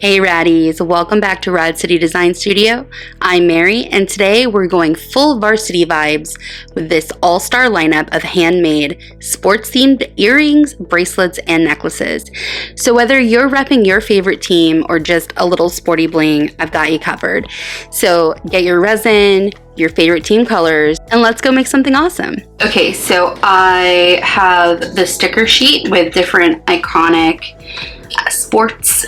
Hey Raddies, welcome back to Rad City Design Studio. I'm Mary, and today we're going full varsity vibes with this all-star lineup of handmade, sports-themed earrings, bracelets, and necklaces. So whether you're repping your favorite team or just a little sporty bling, I've got you covered. So get your resin, your favorite team colors, and let's go make something awesome. Okay, so I have the sticker sheet with different iconic sports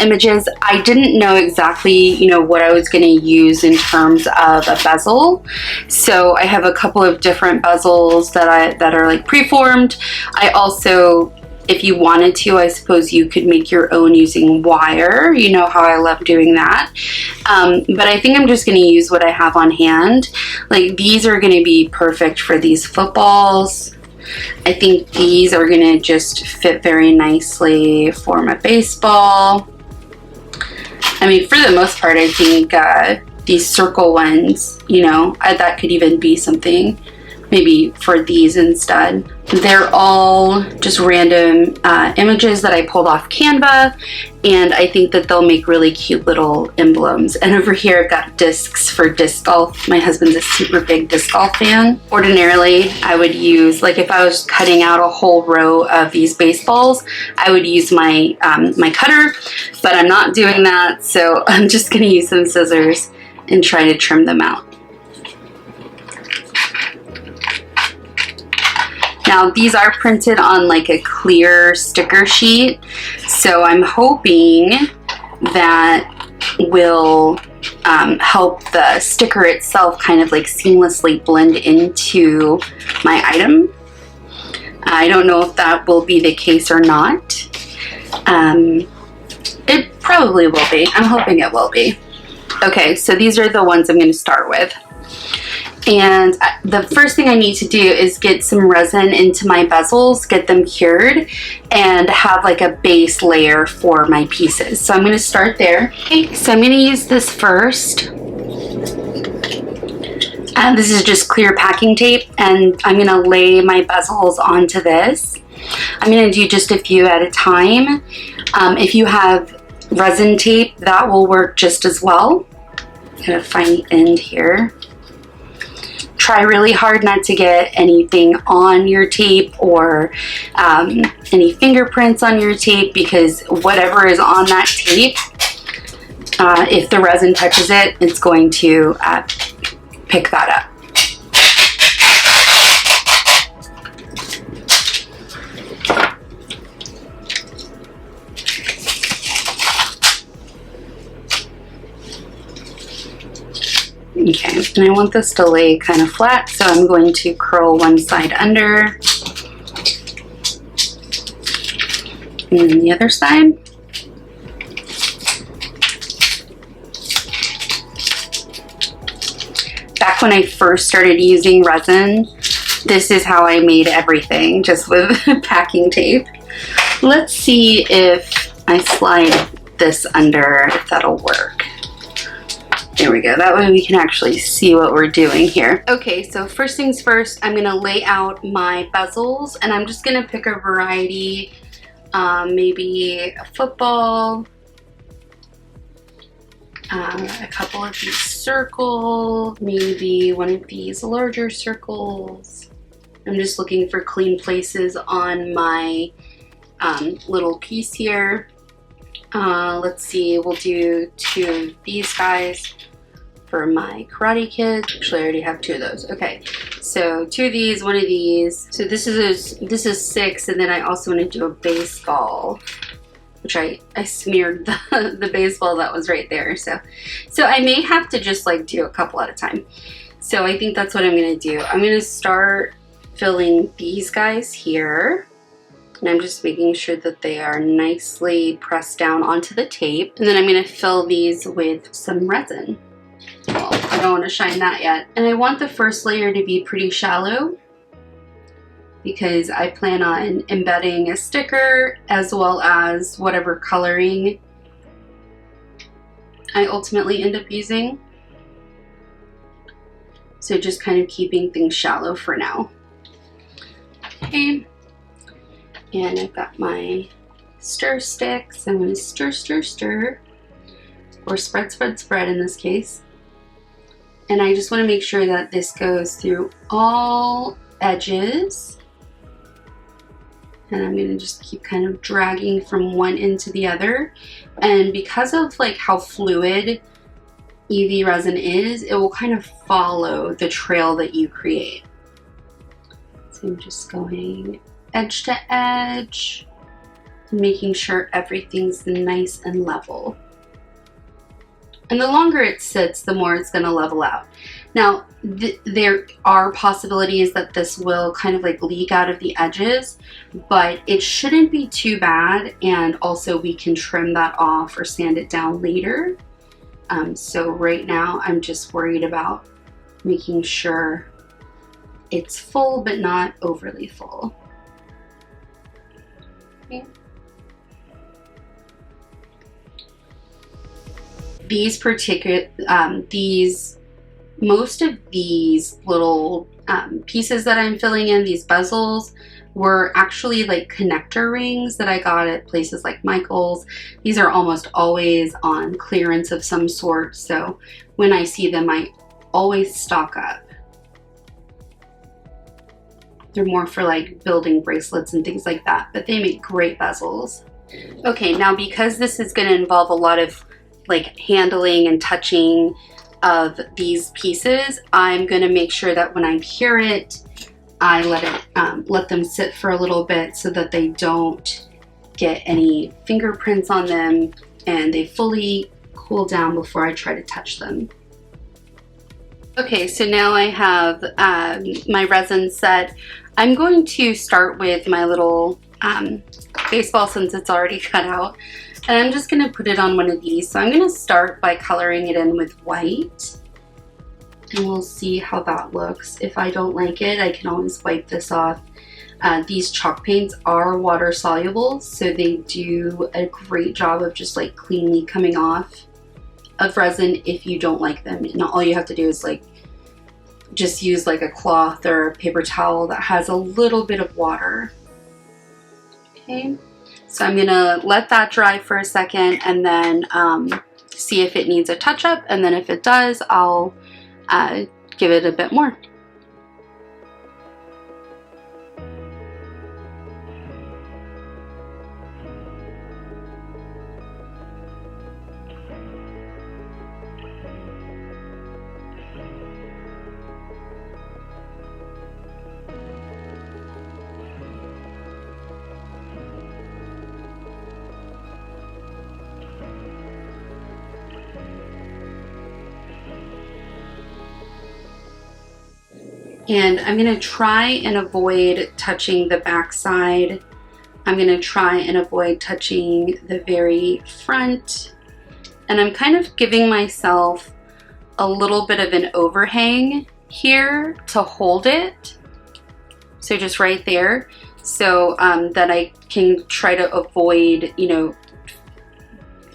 images. I didn't know exactly, what I was going to use in terms of a bezel. So I have a couple of different bezels that are like preformed. I also, if you wanted to, I suppose you could make your own using wire. You know how I love doing that. But I think I'm just going to use what I have on hand. Like these are going to be perfect for these footballs. I think these are going to just fit very nicely for my baseball. I mean, for the most part, I think these circle ones, that could even be something maybe for these instead. They're all just random images that I pulled off Canva, and I think that they'll make really cute little emblems. And over here I've got discs for disc golf. My husband's a super big disc golf fan. Ordinarily I would use, like if I was cutting out a whole row of these baseballs, I would use my my cutter, but I'm not doing that, so I'm just gonna use some scissors and try to trim them out. Now these are printed on like a clear sticker sheet, so I'm hoping that will help the sticker itself kind of like seamlessly blend into my item. I don't know if that will be the case or not. It probably will be. I'm hoping it will be. Okay, so these are the ones I'm going to start with. And the first thing I need to do is get some resin into my bezels, get them cured, and have like a base layer for my pieces. So I'm going to start there. Okay, so I'm going to use this first. This is just clear packing tape, and I'm going to lay my bezels onto this. I'm going to do just a few at a time. If you have resin tape, that will work just as well. I'm going to find the end here. Try really hard not to get anything on your tape or any fingerprints on your tape, because whatever is on that tape, if the resin touches it, it's going to pick that up. Okay, and I want this to lay kind of flat, so I'm going to curl one side under, and then the other side. Back when I first started using resin, this is how I made everything, just with packing tape. Let's see if I slide this under, if that'll work. There we go. That way we can actually see what we're doing here. Okay, so first things first, I'm going to lay out my bezels, and I'm just going to pick a variety, maybe a football, a couple of these circles, maybe one of these larger circles. I'm just looking for clean places on my little piece here. Let's see, we'll do two of these guys for my Karate Kid. Actually, I already have two of those. Okay, so two of these, one of these. So this is 6, and then I also want to do a baseball, which I smeared the baseball that was right there. So I may have to just like do a couple at a time. So I think that's what I'm gonna do. I'm gonna start filling these guys here. And I'm just making sure that they are nicely pressed down onto the tape. And then I'm going to fill these with some resin. Well, I don't want to shine that yet. And I want the first layer to be pretty shallow, because I plan on embedding a sticker as well as whatever coloring I ultimately end up using. So just kind of keeping things shallow for now. Okay. And I've got my stir stick. So I'm going to stir, stir, stir, or spread, spread, spread in this case. And I just want to make sure that this goes through all edges. And I'm going to just keep kind of dragging from one end to the other. And because of like how fluid EV resin is, it will kind of follow the trail that you create. So I'm just going edge to edge, making sure everything's nice and level. And the longer it sits, the more it's going to level out. Now, there are possibilities that this will kind of like leak out of the edges, but it shouldn't be too bad. And also we can trim that off or sand it down later. So right now I'm just worried about making sure it's full, but not overly full. Okay. Most of these little pieces that I'm filling in, these bezels, were actually like connector rings that I got at places like Michael's. These are almost always on clearance of some sort, so when I see them, I always stock up. They're more for like building bracelets and things like that, but they make great bezels. Okay, now because this is going to involve a lot of like handling and touching of these pieces, I'm going to make sure that when I cure it, I let them sit for a little bit so that they don't get any fingerprints on them and they fully cool down before I try to touch them. Okay, so now I have my resin set. I'm going to start with my little baseball since it's already cut out. And I'm just going to put it on one of these. So I'm going to start by coloring it in with white. And we'll see how that looks. If I don't like it, I can always wipe this off. These chalk paints are water soluble, so they do a great job of just like cleanly coming off of resin if you don't like them. And all you have to do is like just use like a cloth or a paper towel that has a little bit of water. Okay. So I'm gonna let that dry for a second and then see if it needs a touch-up, and then if it does, I'll give it a bit more. And I'm going to try and avoid touching the back side. I'm going to try and avoid touching the very front. And I'm kind of giving myself a little bit of an overhang here to hold it. So just right there. So that I can try to avoid, you know,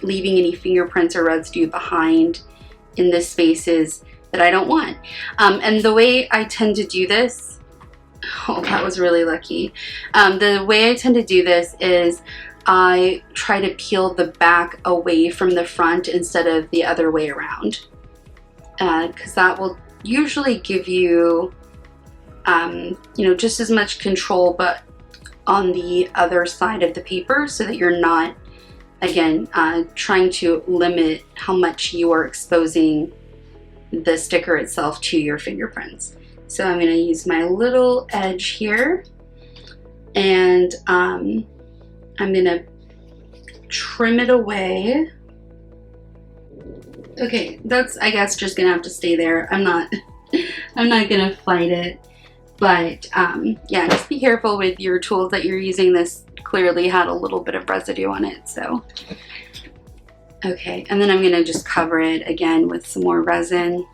leaving any fingerprints or residue behind in the spaces that I don't want. And the way I tend to do this, oh, that was really lucky. The way I tend to do this is I try to peel the back away from the front instead of the other way around. Because that will usually give you, you know, just as much control, but on the other side of the paper so that you're not, again, trying to limit how much you are exposing the sticker itself to your fingerprints. So I'm going to use my little edge here, and I'm going to trim it away. Okay, that's, I guess, just going to have to stay there. I'm not going to fight it, but yeah, just be careful with your tools that you're using. This clearly had a little bit of residue on it, so. Okay, and then I'm going to just cover it again with some more resin.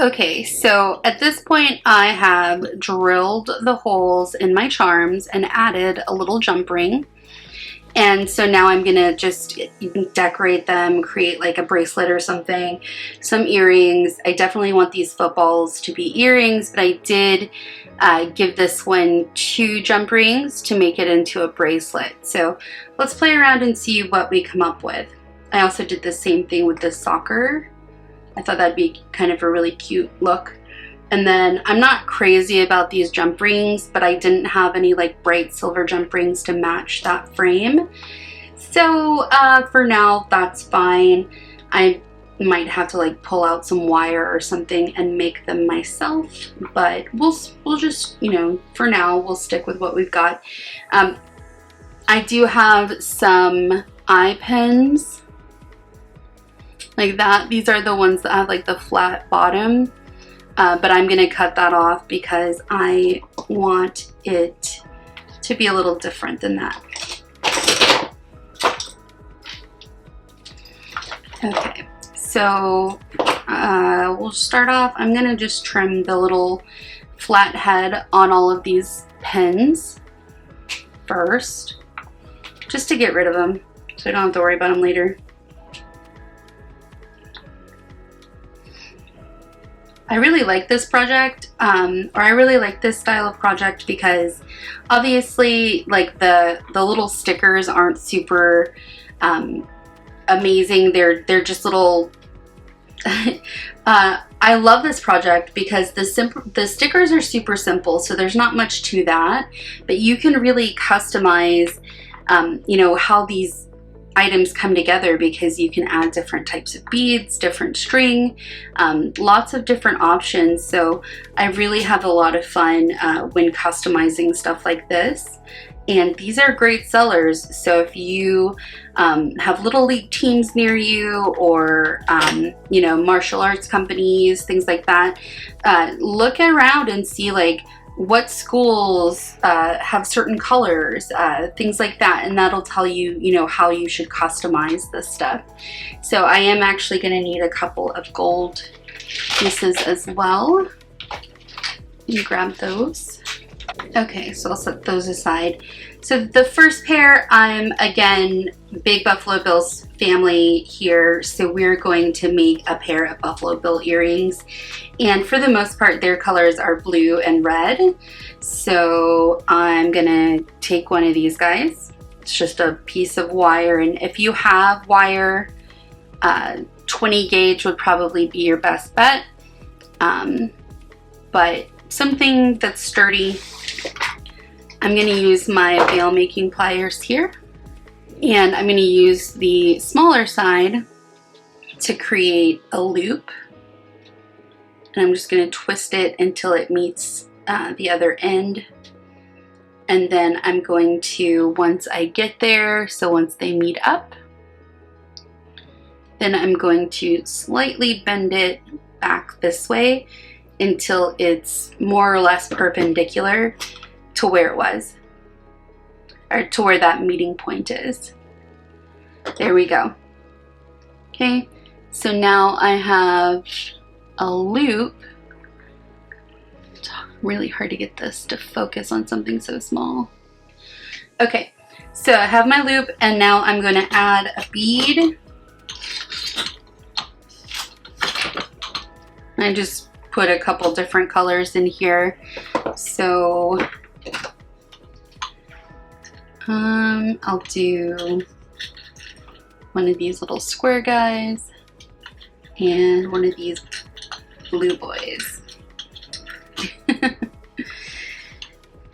Okay, so at this point I have drilled the holes in my charms and added a little jump ring. And so now I'm gonna just decorate them, create like a bracelet or something, some earrings. I definitely want these footballs to be earrings, but I did give this one 2 jump rings to make it into a bracelet. So let's play around and see what we come up with. I also did the same thing with the soccer. I thought that'd be kind of a really cute look. And then I'm not crazy about these jump rings, but I didn't have any like bright silver jump rings to match that frame. So for now, that's fine. I might have to like pull out some wire or something and make them myself, but we'll just, you know, for now we'll stick with what we've got. I do have some eye pins like that. These are the ones that have like the flat bottom. But I'm gonna cut that off because I want it to be a little different than that. Okay, so we'll start off. I'm gonna just trim the little flat head on all of these pins first, just to get rid of them so I don't have to worry about them later. I really like this project, or I really like this style of project because obviously like the little stickers aren't super amazing. They're just little, I love this project because the stickers are super simple, so there's not much to that, but you can really customize, you know, how these items come together because you can add different types of beads, different string, lots of different options. So I really have a lot of fun when customizing stuff like this. And these are great sellers. So if you have little league teams near you, or you know, martial arts companies, things like that, look around and see like what schools have certain colors, things like that, and that'll tell you, you know, how you should customize this stuff. So I am actually going to need a couple of gold pieces as well. You grab those. Okay, so I'll set those aside. So the first pair, I'm again big Buffalo Bills family here, so we're going to make a pair of Buffalo Bill earrings, and for the most part their colors are blue and red. So I'm gonna take one of these guys. It's just a piece of wire, and if you have wire, 20 gauge would probably be your best bet, but something that's sturdy. I'm going to use my veil making pliers here, and I'm going to use the smaller side to create a loop, and I'm just going to twist it until it meets the other end, and then I'm going to, once I get there, so once they meet up, then I'm going to slightly bend it back this way until it's more or less perpendicular to where it was, or to where that meeting point is. There we go. Okay, so now I have a loop. It's really hard to get this to focus on something so small. Okay, so I have my loop, and now I'm going to add a bead. I just put a couple different colors in here. So I'll do one of these little square guys and one of these blue boys.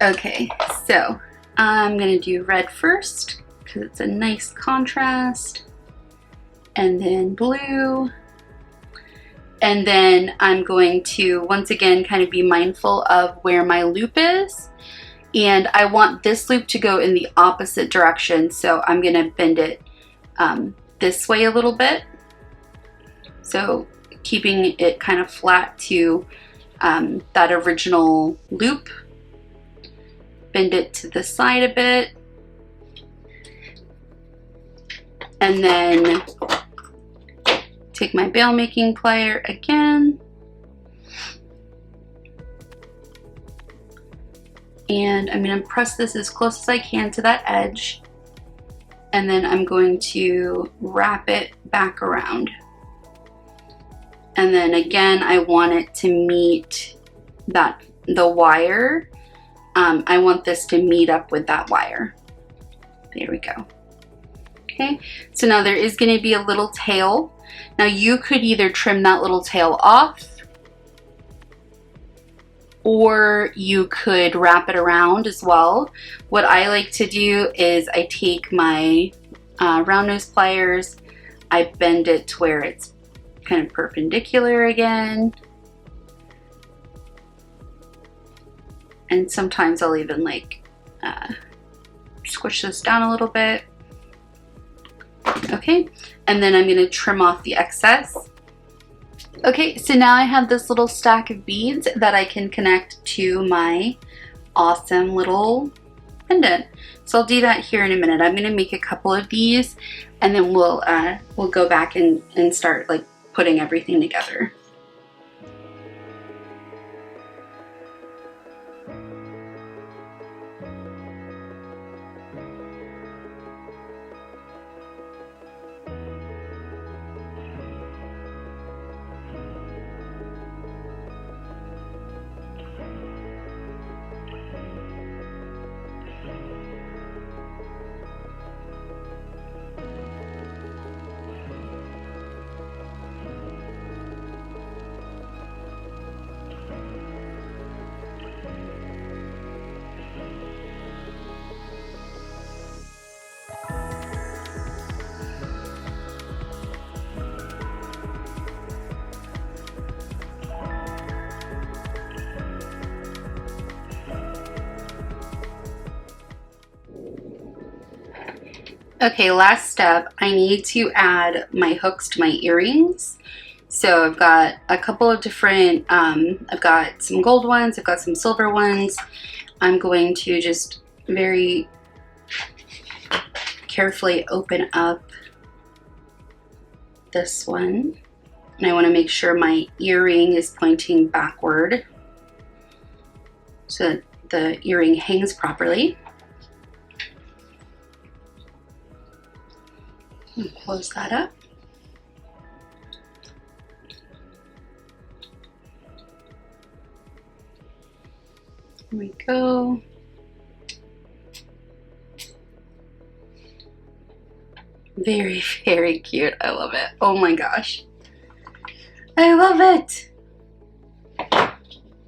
Okay, so I'm gonna do red first because it's a nice contrast, and then blue. And then I'm going to, once again, kind of be mindful of where my loop is. And I want this loop to go in the opposite direction, so I'm going to bend it this way a little bit. So keeping it kind of flat to that original loop. Bend it to the side a bit. And then take my bail making plier again And I'm going to press this as close as I can to that edge. And then I'm going to wrap it back around. And then again, I want it to meet the wire. I want this to meet up with that wire. There we go. Okay, so now there is going to be a little tail. Now you could either trim that little tail off, or you could wrap it around as well. What I like to do is I take my round nose pliers, I bend it to where it's kind of perpendicular again. And sometimes I'll even like squish this down a little bit. Okay, and then I'm going to trim off the excess. Okay, so now I have this little stack of beads that I can connect to my awesome little pendant. So I'll do that here in a minute. I'm going to make a couple of these, and then we'll go back and start like putting everything together. Okay, last step, I need to add my hooks to my earrings. So I've got a couple of different, I've got some gold ones, I've got some silver ones. I'm going to just very carefully open up this one. And I want to make sure my earring is pointing backward so that the earring hangs properly. And close that up. Here we go. Very, very cute. I love it. Oh my gosh. I love it.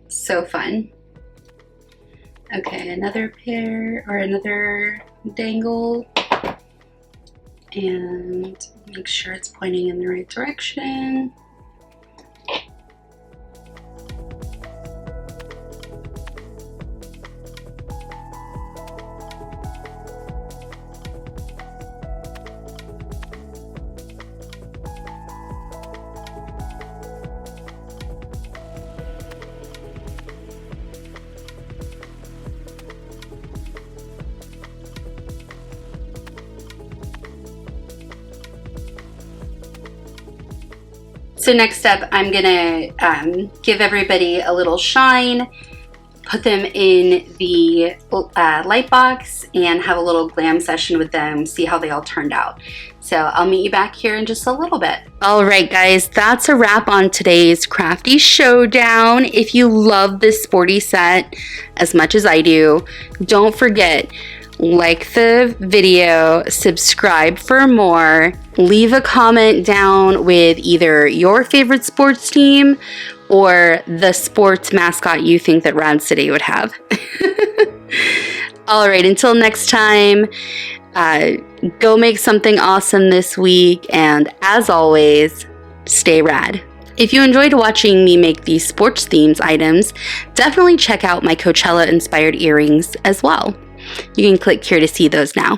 So fun. Okay, another pair or another dangle. And make sure it's pointing in the right direction. So next up, I'm gonna give everybody a little shine, put them in the light box, and have a little glam session with them, see how they all turned out. So I'll meet you back here in just a little bit. All right, guys, that's a wrap on today's Crafty Showdown. If you love this sporty set as much as I do, don't forget, like the video, subscribe for more, leave a comment down with either your favorite sports team or the sports mascot you think that Rad City would have. All right, until next time, go make something awesome this week, and as always, stay rad. If you enjoyed watching me make these sports themes items, definitely check out my Coachella inspired earrings as well. You can click here to see those now.